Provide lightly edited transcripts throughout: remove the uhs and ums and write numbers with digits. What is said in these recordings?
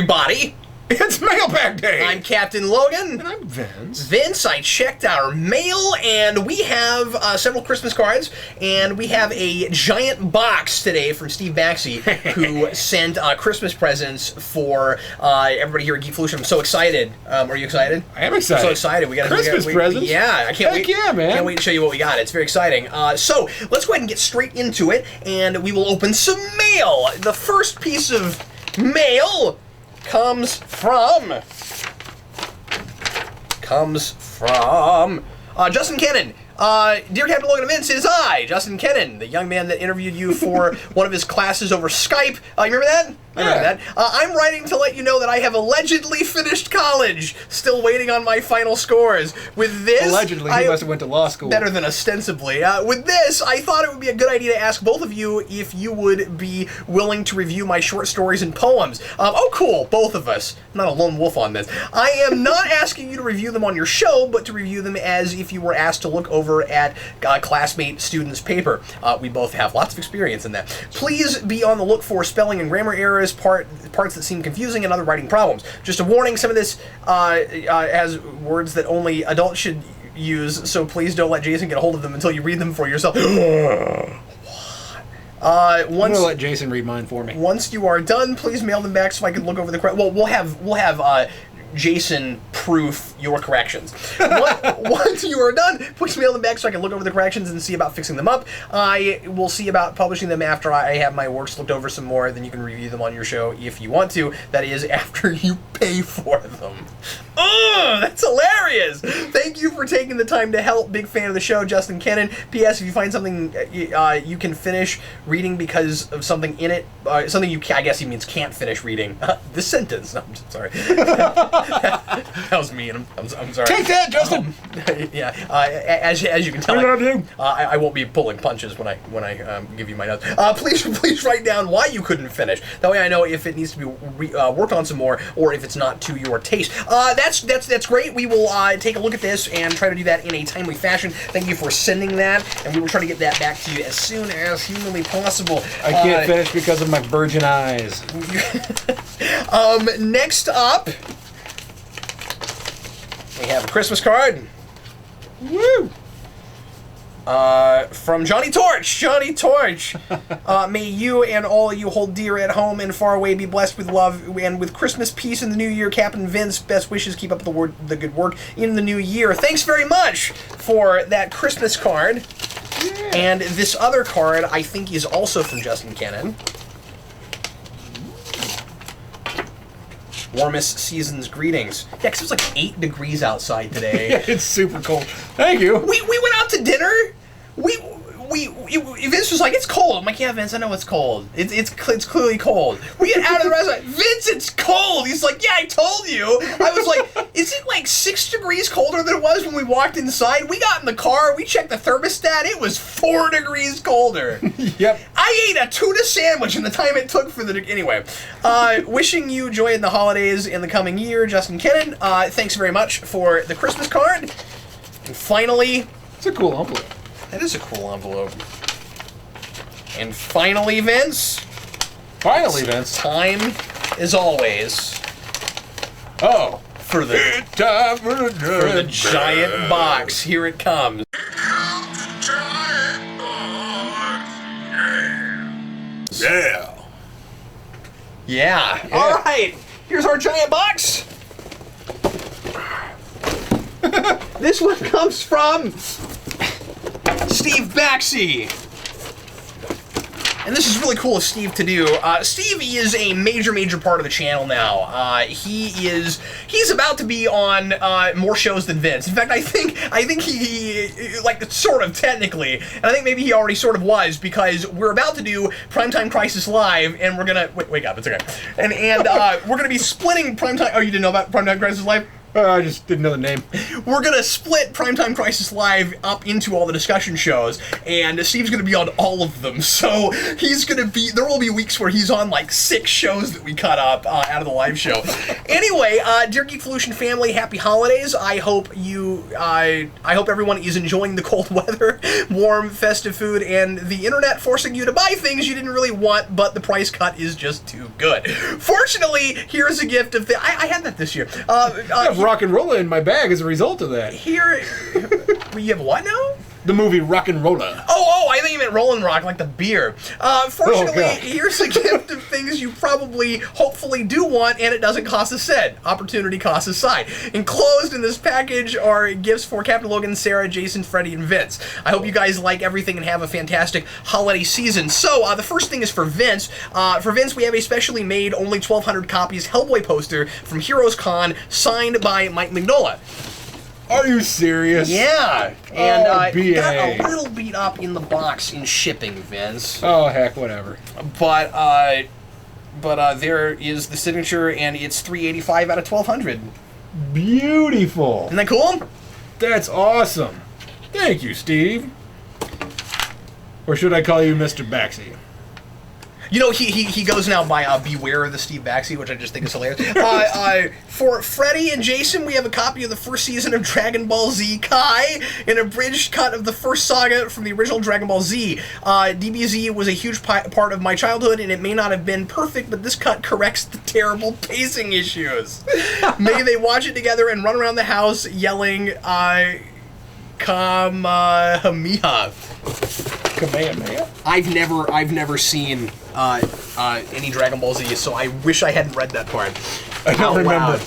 everybody! It's Mailbag Day! I'm Captain Logan. And I'm Vince. Vince, I checked our mail, and we have several Christmas cards, and we have a giant box today from Steve Baxi, who sent Christmas presents for everybody here at Geekvolution. I'm so excited. Are you excited? I am excited. I'm so excited. We got Christmas presents? Yeah, I can't wait. Yeah, man. Can't wait to show you what we got. It's very exciting. So let's go ahead and get straight into it, and we will open some mail. The first piece of mail comes from Justin Kennan. Dear Captain Logan and Vince, it is I, Justin Kennan, the young man that interviewed you for one of his classes over Skype. You remember that? I remember that. I'm writing to let you know that I have allegedly finished college. Still waiting on my final scores. With this... Allegedly, he must have went to law school. Better than ostensibly. With this, I thought it would be a good idea to ask both of you if you would be willing to review my short stories and poems. Oh, cool. Both of us. I'm not a lone wolf on this. I am not asking you to review them on your show, but to review them as if you were asked to look over at classmate student's paper. We both have lots of experience in that. Please be on the look for spelling and grammar errors, parts that seem confusing, and other writing problems. Just a warning, some of this has words that only adults should use, so please don't let Jason get a hold of them until you read them for yourself. I'm going to let Jason read mine for me. Once you are done, please mail them back so I can look over the well, we'll have Jason proof your corrections. Once you are done, please mail them back so I can look over the corrections and see about fixing them up. I will see about publishing them after I have my works looked over some more. Then you can review them on your show if you want to. That is, after you pay for them. Oh, that's hilarious! Thank you for taking the time to help. Big fan of the show, Justin Kennan. P.S. If you find something you can finish reading because of something in it, something you I guess he means can't finish reading. This sentence. No, I'm just sorry. That was mean. I'm sorry. Take that, Justin. Yeah. As you can tell, I won't be pulling punches when I give you my notes. Please write down why you couldn't finish. That way I know if it needs to be worked on some more or if it's not to your taste. That's great. We will take a look at this and try to do that in a timely fashion. Thank you for sending that, and we will try to get that back to you as soon as humanly possible. I can't finish because of my virgin eyes. Next up, we have a Christmas card. Woo! From Johnny Torch. Johnny Torch. May you and all you hold dear at home and far away be blessed with love and with Christmas peace in the new year. Captain Vince, best wishes. Keep up the good work in the new year. Thanks very much for that Christmas card. Yeah. And this other card, I think, is also from Justin Kennan. Warmest season's greetings. Yeah, because it was like 8 degrees outside today. Yeah, it's super cold. Thank you. We went out to dinner. Vince was like, it's cold. I'm like, yeah, Vince, I know it's cold. It's clearly cold. We get out of the restaurant. Vince, it's cold. He's like, yeah, I told you. I was like, is it like 6 degrees colder than it was when we walked inside? We got in the car. We checked the thermostat. It was 4 degrees colder. Yep. I ate a tuna sandwich in the time it took for the... Anyway, wishing you joy in the holidays in the coming year, Justin Kennan. Thanks very much for the Christmas card. And finally... It's a cool envelope. That is a cool envelope. And finally, Vince. Finally, Vince. Time, as always. Oh. For the giant box. Here it comes. Yeah. Yeah. All right. Here's our giant box. This one comes from Steve Baxi. And this is really cool of Steve to do. Steve is a major part of the channel now. He's about to be on more shows than Vince. In fact, I think he like sort of technically, and I think maybe he already sort of was, because we're about to do Primetime Crisis Live, and we're gonna wake up, it's okay. And we're gonna be splitting Primetime. Oh, you didn't know about Primetime Crisis Live? I just didn't know the name. We're gonna split Primetime Crisis Live up into all the discussion shows, and Steve's gonna be on all of them. So he's gonna be. There will be weeks where he's on like 6 shows that we cut up out of the live show. Anyway, dear Geekvolution family, happy holidays. I hope everyone is enjoying the cold weather, warm, festive food, and the internet forcing you to buy things you didn't really want, but the price cut is just too good. Fortunately, here's a gift of I had that this year. I have Rock and Rolla in my bag as a result of that. Here, you have what now? The movie Rock and Rolla. Oh, I think you meant Rollin' Rock, like the beer. Fortunately, God. here's a gift of things you probably, hopefully do want, and it doesn't cost a cent. Opportunity cost aside. Enclosed in this package are gifts for Captain Logan, Sarah, Jason, Freddie, and Vince. I hope you guys like everything and have a fantastic holiday season. So, the first thing is for Vince. For Vince, we have a specially made, only 1,200 copies Hellboy poster from Heroes Con, signed by Mike Mignola. Are you serious? Yeah, and got BA. a little beat up in the box in shipping, Vince. Oh, heck, whatever. But there is the signature, and it's $385 out of 1,200. Beautiful. Isn't that cool? That's awesome. Thank you, Steve. Or should I call you Mr. Baxi? You know, he goes now by Beware of the Steve Baxi, which I just think is hilarious. For Freddie and Jason, we have a copy of the first season of Dragon Ball Z Kai, an abridged cut of the first saga from the original Dragon Ball Z. DBZ was a huge part of my childhood, and it may not have been perfect, but this cut corrects the terrible pacing issues. May they watch it together and run around the house yelling, Kamehameha. Kamehameha? I've never seen any Dragon Ball Z, so I wish I hadn't read that part. I don't remember.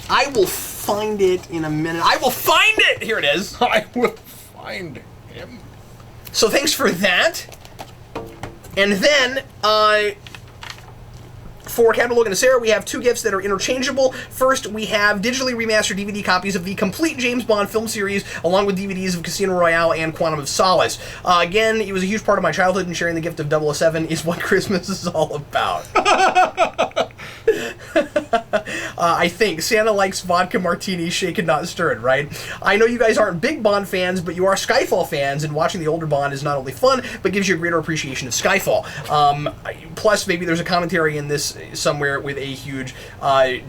I will find it in a minute. I will find it! Here it is. I will find him. So thanks for that. And then, for Captain Logan and Sarah, we have 2 gifts that are interchangeable. First, we have digitally remastered DVD copies of the complete James Bond film series, along with DVDs of Casino Royale and Quantum of Solace. Again, it was a huge part of my childhood, and sharing the gift of 007 is what Christmas is all about. I think Santa likes vodka martinis, shaken not stirred, right? I know you guys aren't big Bond fans, but you are Skyfall fans, and watching the older Bond is not only fun, but gives you a greater appreciation of Skyfall. Plus, maybe there's a commentary in this somewhere with a huge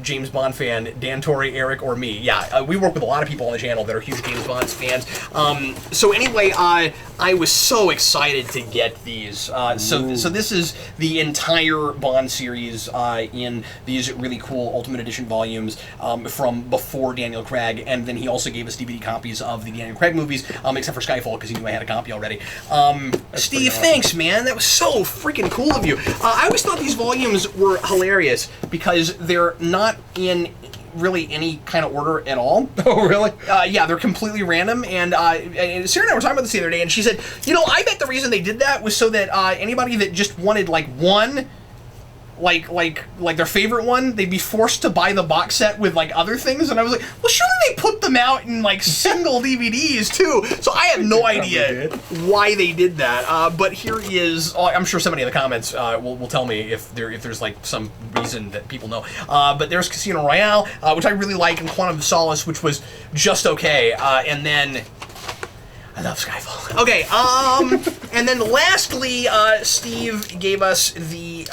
James Bond fan, Dan Torrey, Eric, or me. Yeah, we work with a lot of people on the channel that are huge James Bond fans. So anyway, I was so excited to get these. So this is the entire Bond series in these really cool Ultimate Edition volumes from before Daniel Craig, and then he also gave us DVD copies of the Daniel Craig movies, except for Skyfall, because he knew I had a copy already. Steve, awesome. Thanks, man. That was so freaking cool of you. I always thought these volumes were hilarious because they're not in really any kind of order at all. Oh, really? Yeah, they're completely random, and Sarah and I were talking about this the other day, and she said, you know, I bet the reason they did that was so that anybody that just wanted, like, one, like their favorite one, they'd be forced to buy the box set with, like, other things, and I was like, well, surely they put them out in, like, single DVDs, too, so I have no idea why they did that, but here is, I'm sure somebody in the comments will tell me if there's, like, some reason that people know, but there's Casino Royale, which I really like, and Quantum of Solace, which was just okay, and then I love Skyfall. Okay, and then lastly, Steve gave us the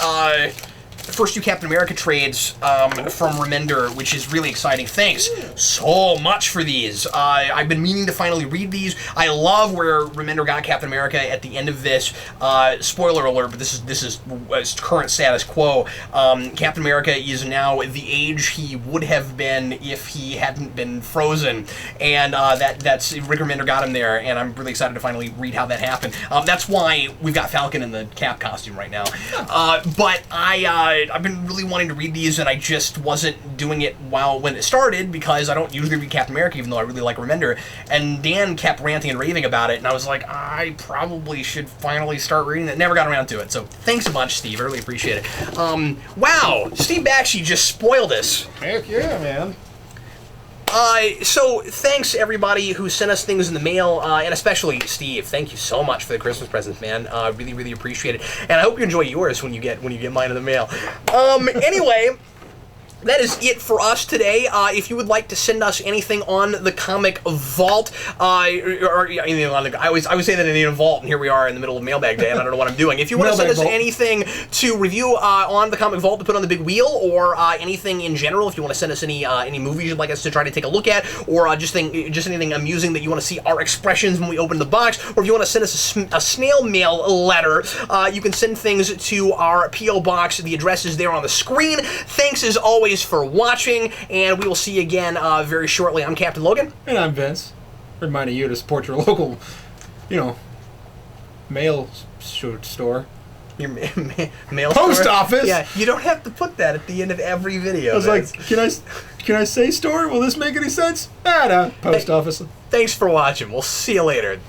first 2 Captain America trades from Remender, which is really exciting. Thanks so much for these. I've been meaning to finally read these. I love where Remender got Captain America at the end of this. Spoiler alert, but this is current status quo. Captain America is now the age he would have been if he hadn't been frozen, and that's Rick Remender got him there, and I'm really excited to finally read how that happened. That's why we've got Falcon in the Cap costume right now. But I've been really wanting to read these, and I just wasn't doing it when it started, because I don't usually read Captain America, even though I really like Remender. And Dan kept ranting and raving about it, and I was like, I probably should finally start reading it. Never got around to it. So thanks a bunch, Steve. I really appreciate it. Wow, Steve Bakshi just spoiled us. Heck yeah, man. So thanks everybody who sent us things in the mail, and especially Steve. Thank you so much for the Christmas presents, man. Really, really appreciate it. And I hope you enjoy yours when you get mine in the mail. Anyway, that is it for us today. If you would like to send us anything on the Comic Vault, or anything on the, I always say that in the vault, and here we are in the middle of Mailbag Day, and I don't know what I'm doing. If you want to send us anything to review on the Comic Vault to put on the big wheel, or anything in general, if you want to send us any movies you'd like us to try to take a look at, or just anything amusing that you want to see our expressions when we open the box, or if you want to send us a snail mail letter, you can send things to our P.O. Box. The address is there on the screen. Thanks as always for watching, and we will see you again very shortly. I'm Captain Logan. And I'm Vince. Reminding you to support your local, mail store. Your mail Post store? office? Yeah, you don't have to put that at the end of every video. I was like, can I say store? Will this make any sense? No. Post office. Thanks for watching. We'll see you later.